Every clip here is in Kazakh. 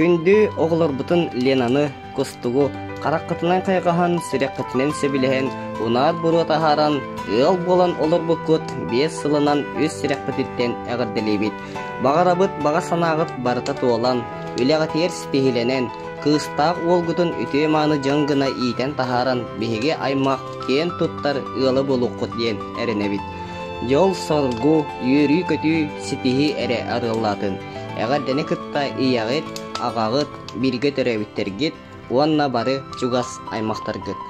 Күндү оғылар бұтын Ленаны, Костугу, қараққытынан қайғахан, сірекқытінен сөбілеген, ұнар бұру тахаран, ыл болан олар бұққыт, 5 сылынан өз сірекқытіттен әғірделейбет. Бағарабыт, баға санағыт барыта туолан, өлеғатер стихиленен, кыстақ олгутун үтө маны жыңгына ийтен тахаран, беге аймақ кен туттар ылы болуққыт ден әрінебет. Жол соргу, үйрі көтü стихи әрі арылатын. Әғардені кытта ияғыт, ағағыт, бірге төрәбіттергет, уанна бары чугас аймақтаргыт.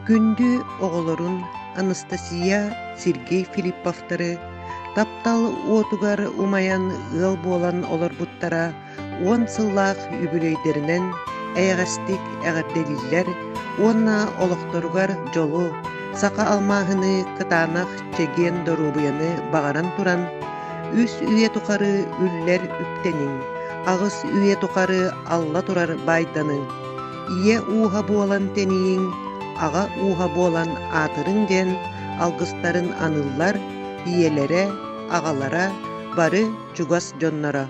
Күндү оголорун Анастасия Сергей Филипповтары таптал отугар умаян ыл болан олар буттара 10 сыллах үбүлөйдеринен әйгастик әгәрделиллер онна олохторугар жолу Сақа алмағыны кытанақ чеген дорубыяны бағаран туран, үс үйе тұқары үллер үптенің, ағыс үйе тұқары алла турар байданың, ие уға болан тенейін, аға уға болан атырын ден, алғыстарын аныллар, иелere, ағалара, бары жугас жоннара.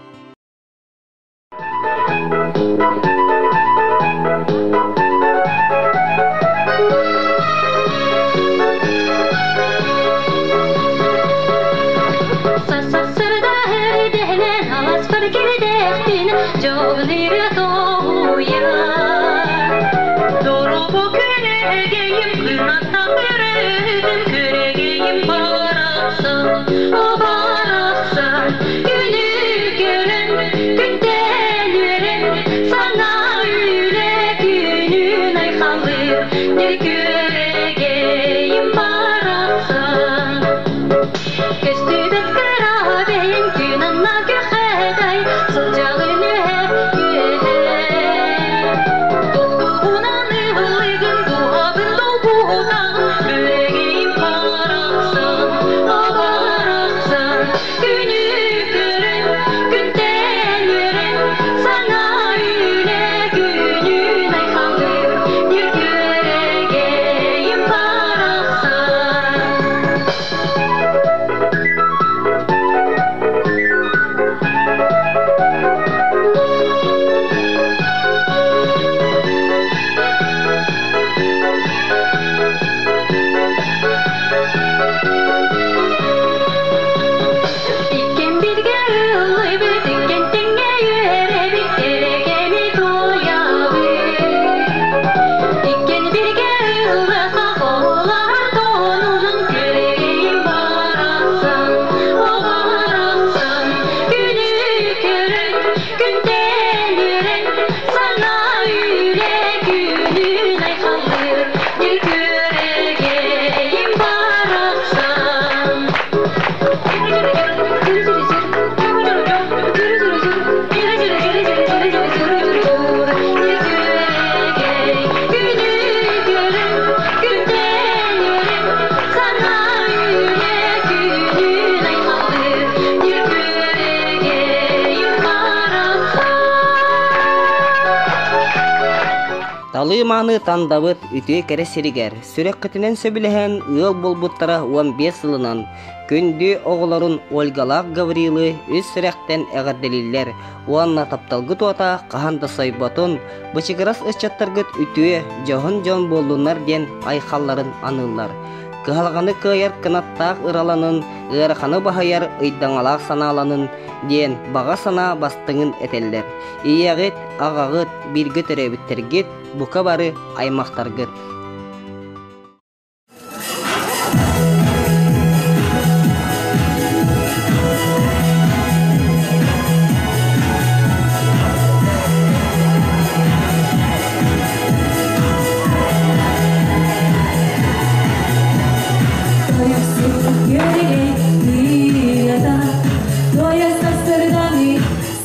Талыманы тандабыт үтüе кере сиригер. Сүреккетинен сөбілеген ыл болбуттара 15 ылынан. Күнді оғыларын Ольгалақ Гаврилы үз сүректен әғарделилер. Уанна тапталгы туата қағанды сайбатын, бычыгырас ысчаттаргыт үтüе жоғын жон болунар ден айқалларын анылар. Кыхалғаны кыяр кынаттақ ыраланын, ыраханы бахаяр ыйдаңалақ саналанын, ден баға сана бастыңын этеллер. Иягыт, ағағыт, биргіт өребіттергіт, бұқа бары аймақтаргыт.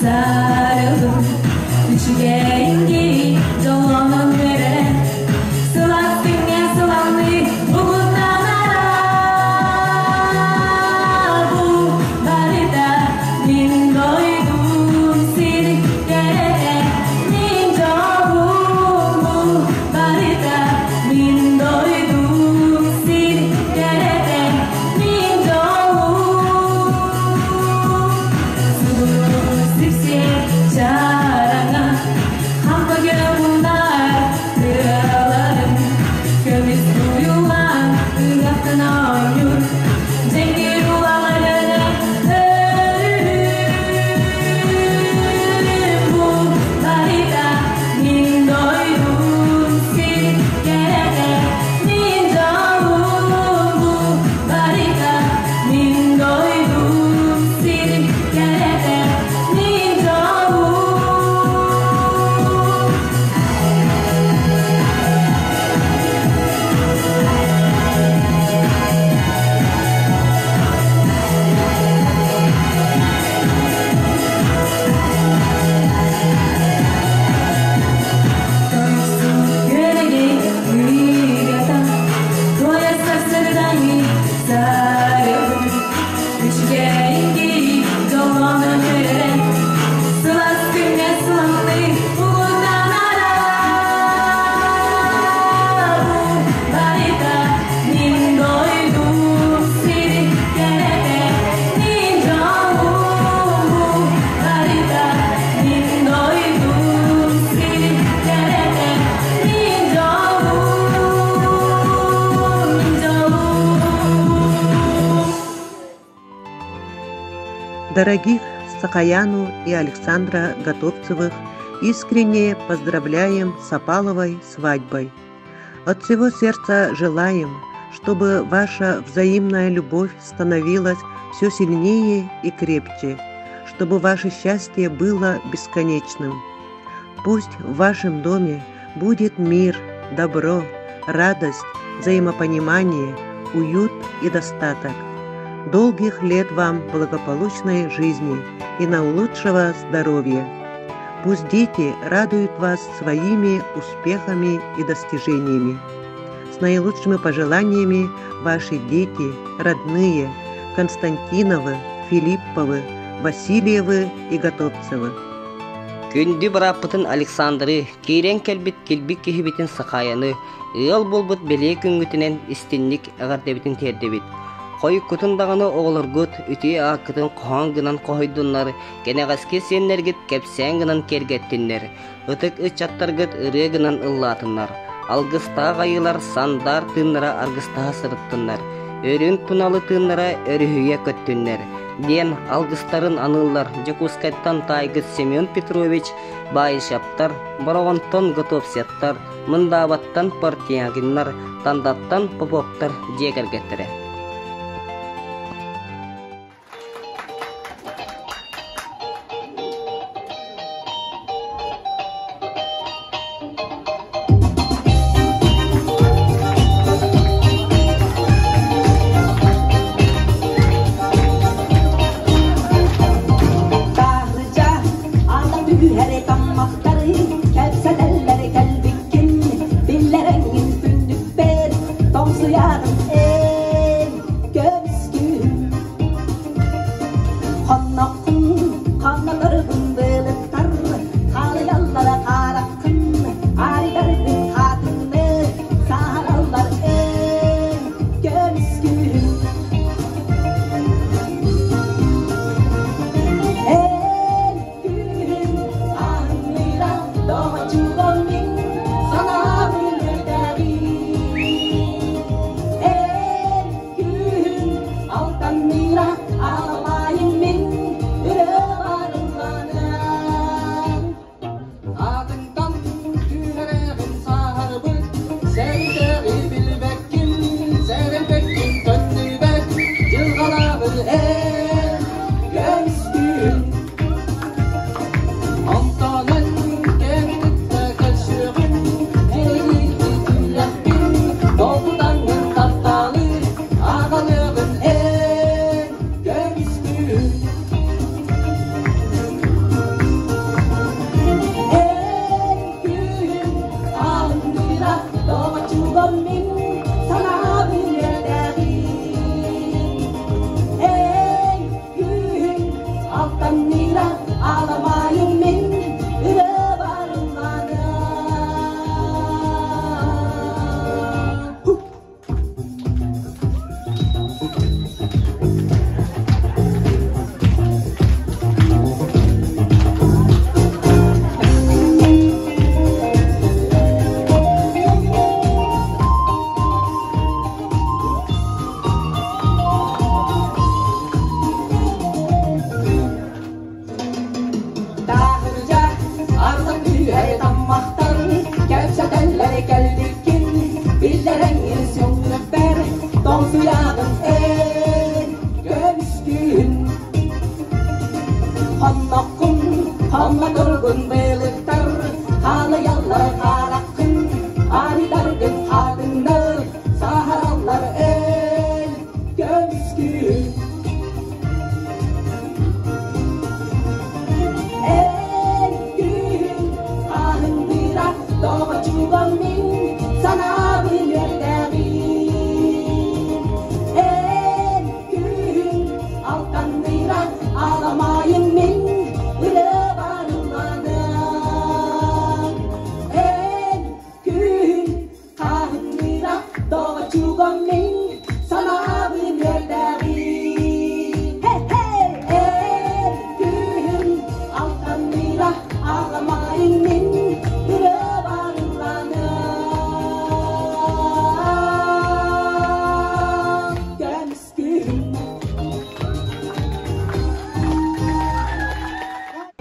Sarıldım, üçgen gibi dolanım veren, sıla Дорогих Сакаяну и Александра Готовцевых искренне поздравляем с опаловой свадьбой. От всего сердца желаем, чтобы ваша взаимная любовь становилась все сильнее и крепче, чтобы ваше счастье было бесконечным. Пусть в вашем доме будет мир, добро, радость, взаимопонимание, уют и достаток. Долгих лет вам благополучной жизни и наилучшего здоровья. Пусть дети радуют вас своими успехами и достижениями. С наилучшими пожеланиями ваши дети, родные, Константиновы, Филипповы, Васильевы и Готовцевы. Күнді бараппытын Александры, кейрен келбит келбик кехибитин Сакаяны, ыл болбут беле күнгүтінен истинник ағардебитин тердебит. Қой күтіндағыны оғылыргут, үтей ақытын қоған гынан қойдунлар, кенеғаске сенлергіт кәпсән гынан кергеттінлер, ұтық үтчаттаргыт ұры гынан ыллатынлар, алғыстаа ғайылар сандар тыннара арғыстаа сырыттынлар, өрін пуналы тыннара өріхүйе көттінлер, ден алғыстарын аныллар, Жакускайттан тайгыт Семен Петрович, байышаптар, барағантан Готовсеттар, мындабаттан партиягинлар, тандаттан поповтар жегергеттері.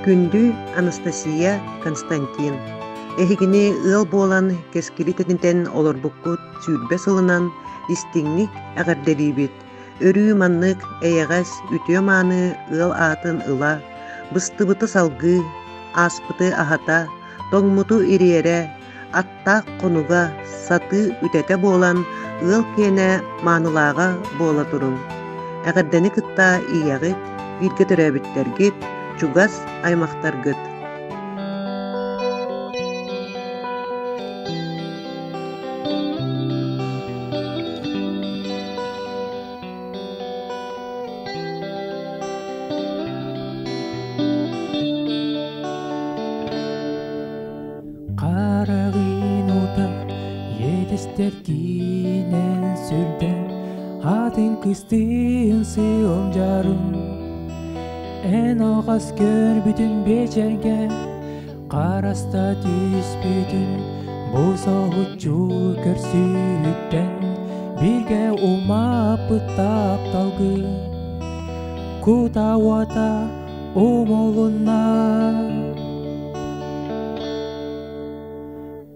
Күндү Анастасия Константин. Эхигини ыл болан кескили тетинтен олорбуккут сүүрбе сылынан истиңник агардерибит. Өрүү маннык эягас үтө мааны ыл атын ыла, быстыбыты салгы, аспыты ахата, тоңмуту ириере, атта конуга саты үтете болан ыл кене маанылаага бола турун. Агардени кытта иягыт, вирге төрөбүттергит, чугас аймактаргыт. Карагын ута едистер кинен сүрден атын кыстын сыйым жарым эн агас көрбүтүн бечерге караста түспүтүн босогучу көрсүттен бирге умапыт тапталгы кутавата умолуна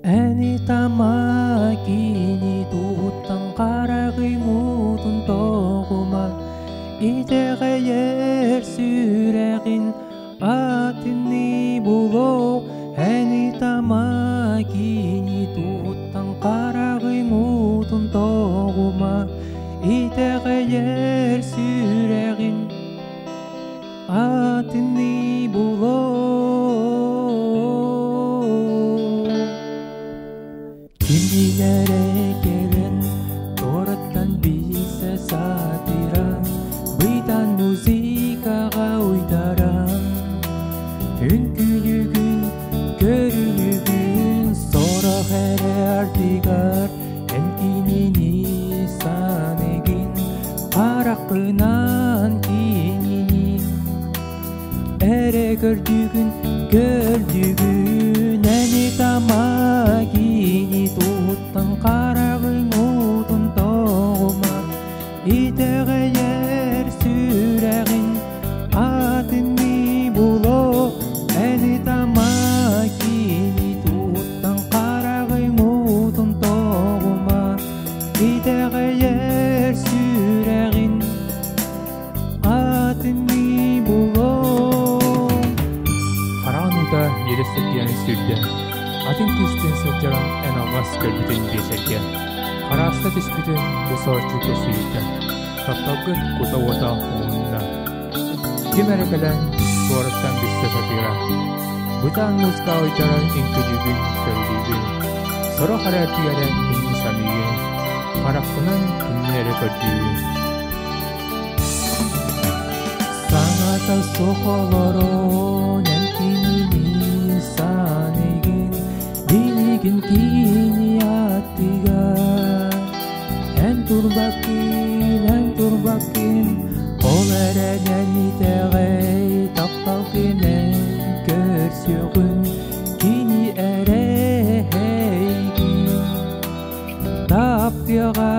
Әни тамакини туттан қарағый мутун тоғыма Итеғе ер сүрәғин атыны бұло Әни тамакини туттан қарағый мутун тоғыма Итеғе ер сүрәғин атыны бұло Kimilere gelen toratan bize satiran Bıydan muzikaga uydaran Ünkülügün, görülügün Sonra her ardigar Enkinini sanegin Parakınan kinini Ere gördüğün, gördüğün Eni tamagini Tutan karagın utun toğuma İteğe yer süreğin Atını bulo Eni tamagini Tutan karagın utun toğuma İteğe yer süreğin Atını bulo Karanlıkta yere sürtüyen sürdü Атын кыстын сылжаран эн алгас көрбүтүн бешерге караста түспүтүн бусоочу көсүйүттен тапталгы кутавота оонунда ким эрекелен туараттан биссе сатыра бутан музыка ойчаран инкүдүгүн көрдүгүн соро харартыгерен инни самигин караккынан күннери көрдүгүн саңата сохолорон энкинини санигин Dinigin kini atiga En turbakin Olerenen itegey Taptalkinen körsüğün Kini ereheygin Tapyaga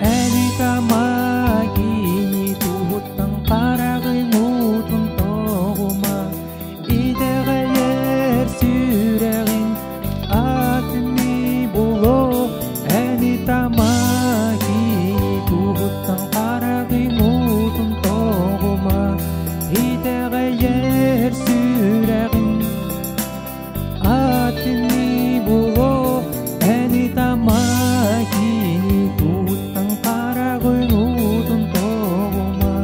Eni tamagini Tuhuttan karagın mutun toğuma İtegey Süreğin atını bulo Eni tamagini Tuhuttan karagın mutun toğuma İteğe yer süreğin atını bulo Eni tamagini Tuhuttan karagın mutun toğuma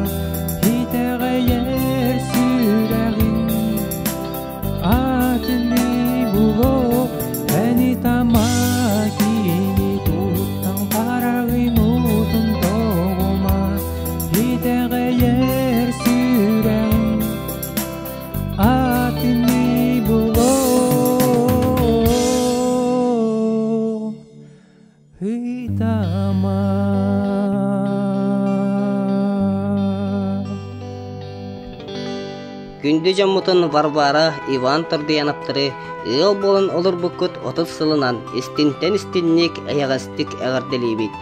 İteğe yer süreğin Atını bulo Eni tamagini Tuttan karagı mutun doğuma Hidege yer süren Atını bulo Hidama Күнді жаммутын Варвара Иван Тардыянаптыры ыл болын олар бүккіт 30 сылынан истинтен истинник аяғастик ағарделейбет.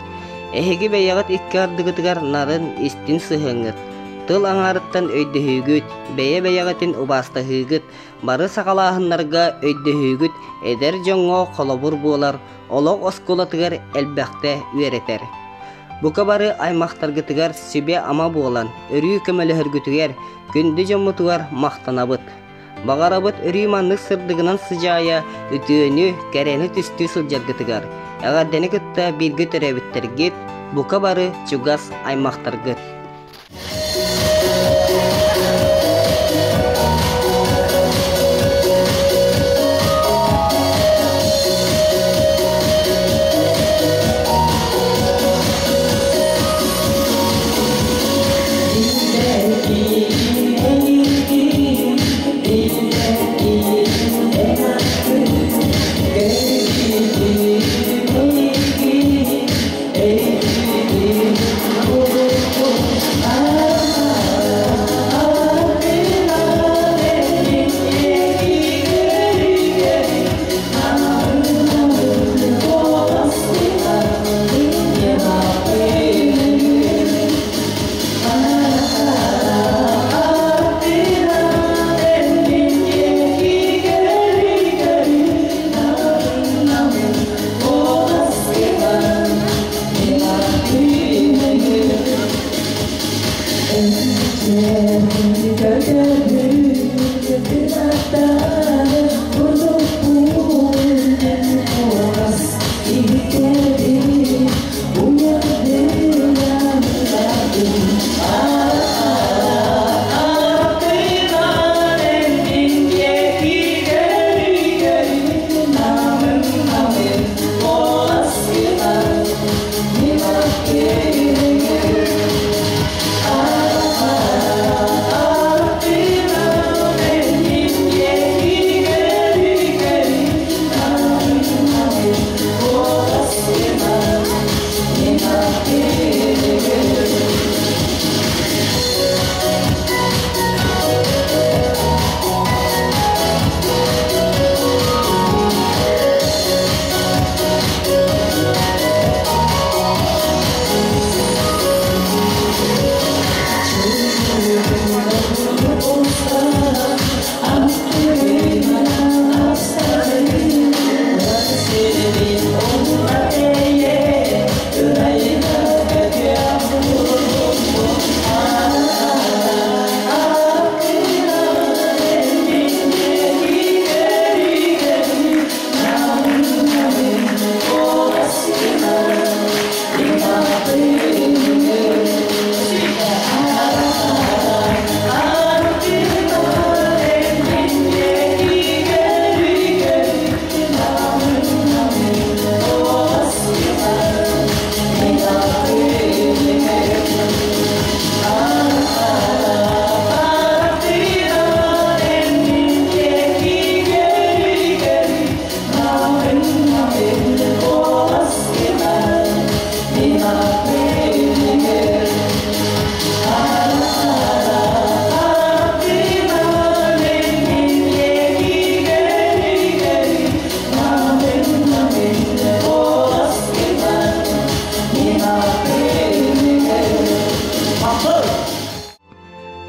Эхеги бәйяғат икки ардығытығар нарын истин сыхыңыр. тыл аңарыттан өйдөһүүгүт, бэйэ-бэйэҕитин убаастаһыыгыт, бары саҕалааһыннарга өйдөһүүгүт эдер жоҥҥо холобур буолар, олоҕ оскулатыгар элбэхтэ үөретэр. Бука бары аймахтаргытыгар сүбэ ама буолан, өрүү көмөлөһөргүтүгэр, күндү жоммутугар махтанабыт. Бағарабыт өрүү маннык сырдыгынан сыжаая, үтүөнү, кэрэни түстүү сылжаргытыгар. Эҕардени кытта бирги төрөбүттергит, бука бары чугас аймахтаргыт.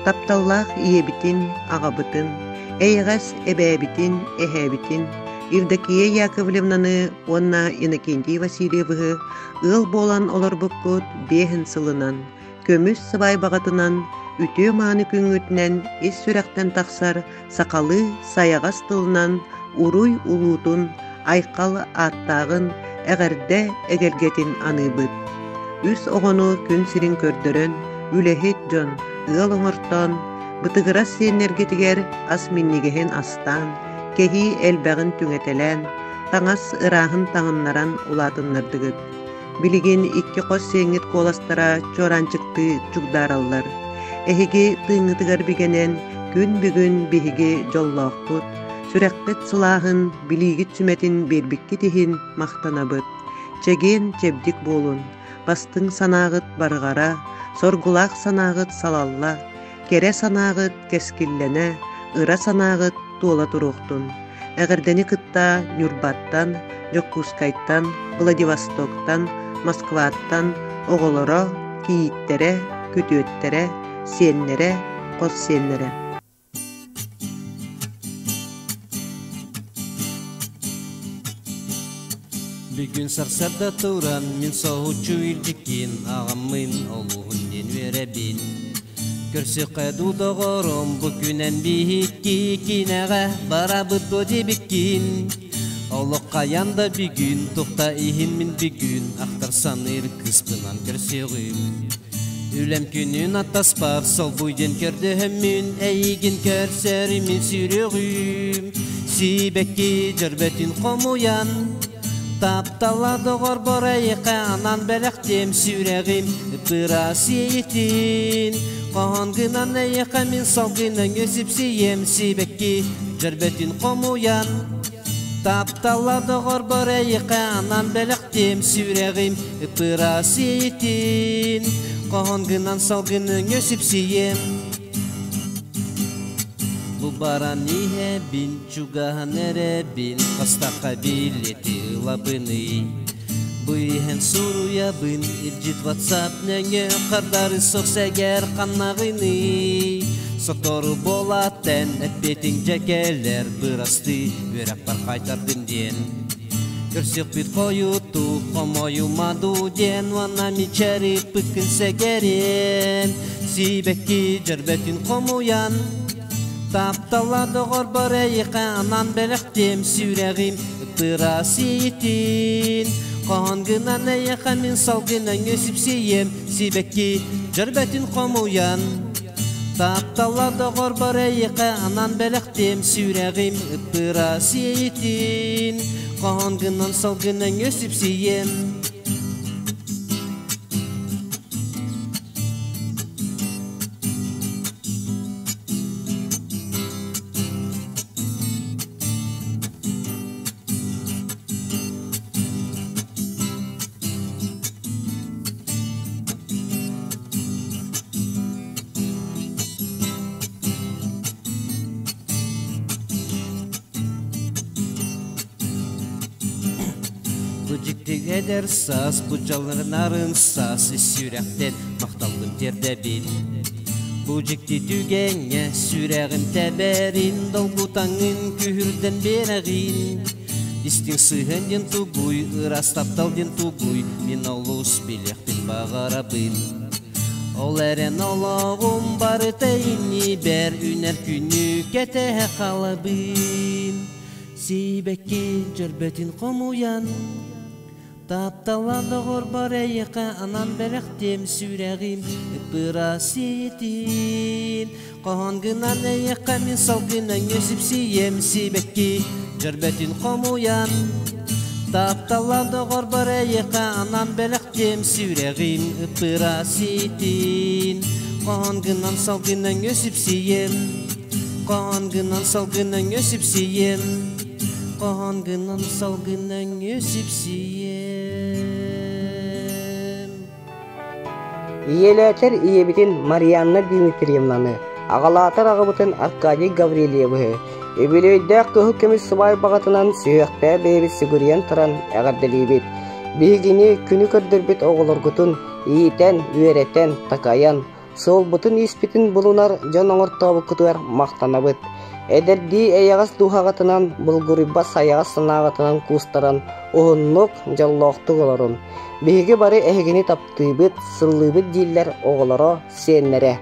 Тапталлах иебитин, агабытын, эйгас эбэбитин, эхэбитин, Евдокия Яковлевнаны, онна Иннокентий Васильевы, ыл болан олорбуккут бехин сылынан, көмүс сыбай багатынан, үтө мааны күңүтүнен, ис сүрәктен тахсар, сакалы саягас тылынан, уруй улутун, айкал аттагын, эгерде эгелгетин аныбыт. Үс оғону күн сирин көрдөрөн, үлэхет жон, ыл оңортон, бытыгырас сиенергетигер ас миннигehen астан, кеһи элбэгин түңетелен, таңас ырахын таңыннаран улатыннардыгыт. Билигин икки кос сеңит коластара чоранчыкты чугдараллар. Эхиги тыыңытыгар бигенен күн бүгүн биһиги жоллоохпут, сүрэккет сылаахын билигит сүметин бербикки тиһин мактанабыт. Чеген чебдик болун, бастың санаагыт баргара, соргулаак санаагыт салалла, кере санаагыт кескиллене, ыра санаагыт туола туруктун. Эгердени кытта Нюрбаттан, Жокускайттан, Владивостоктан, Москваттан оголоро, кийиттере, күтүөттере, Senlere, kos senlere. Bir gün sarsarda turan min soğuçu ildikin ağamın oluğunnen verebin. Körse kaydu doğurum bugünen bihikki kinağa barabıt o debikin. Oluk kayanda bir gün tohta ihin min bir gün aktarsan kıspınan körseğim. Ülem günün ataspar sol buyden kördüğümün eygin körserimin sürüğüm. Sibekki cerbetin komuyan taptala doğur borayı kanan belektim süreğim pırasiyetin. Kohongınan eyakamin salgınan gösüpsiyem sibekki cerbetin komuyan taptala doğur borayı kanan belektim süreğim pırasiyetin. Kohongınan salgınan gösüpsiyem. Bu baran nihe bin çugahan ere bin kastaka bileti labını. Bu ihen suruya bin ircit whatsapp nenge kardarı sokseger kanağını. Sotoru bolaten etbetin cekeler bırastı verek par kaytardın diyen. Körsük bit koyutu komoyu madu diyen wana miçeri pıkın segeren. Sibekki cerbetin komuyan taptala doğur borayı kanan belektim süreğim pırasiyetin. Kohongınan eyakamin salgınan gösüpsiyem sibekki cerbetin komuyan taptala doğur borayı kanan belektim süreğim pırasiyetin. Kohongınan salgınan gösüpsiyem. Bıcıktık eder saz, bucaların arın saz, sürekten maktaldım terde bil. Bıcıktı tügenge, süreğim teberin, dolgutangın kühürden bereğin. İstin sıhındın tuguy, ıras taptaldın tuguy, min olus bilektin bağarabın. Ol eren olağım barı teyini ber, üner günü kete kalabın. Sibekki cerbetin komuyan taptala doğur borayı kanan belektim süreğim pırasiyetin. Kohongınan eyakamin salgınan gösüpsiyem sibekki cerbetin komuyan taptala doğur borayı kanan belektim süreğim pırasiyetin. Kohongınan salgınan gösüpsiyem. Kohongınan salgınan gösüpsiyem. Kohongınan salgınan gösüpsiyem. Iyeleter iyebitin Marianna Dimitrievna'nı, ağalatar ağabıtın Arkadiy Gavrilyev'ı, öbülüydek köhükümüz sıvay bağıtınan süyekte beybi siguriyen tıran ağardelibit. Bihigini günü kördürbit oğulurgutun, iyiten, üereten, takayan, sol butun ispitin bulunar can oңортtabı kutuar maqtanabıt. Ederdi eyağız duhağıtınan bulguribba sayağız sınağıtınan kustaran oğunluk jalloqtu olorun. Bihigi bari ehegini taptыбыт, sıllıbıt diller oğularo senlere.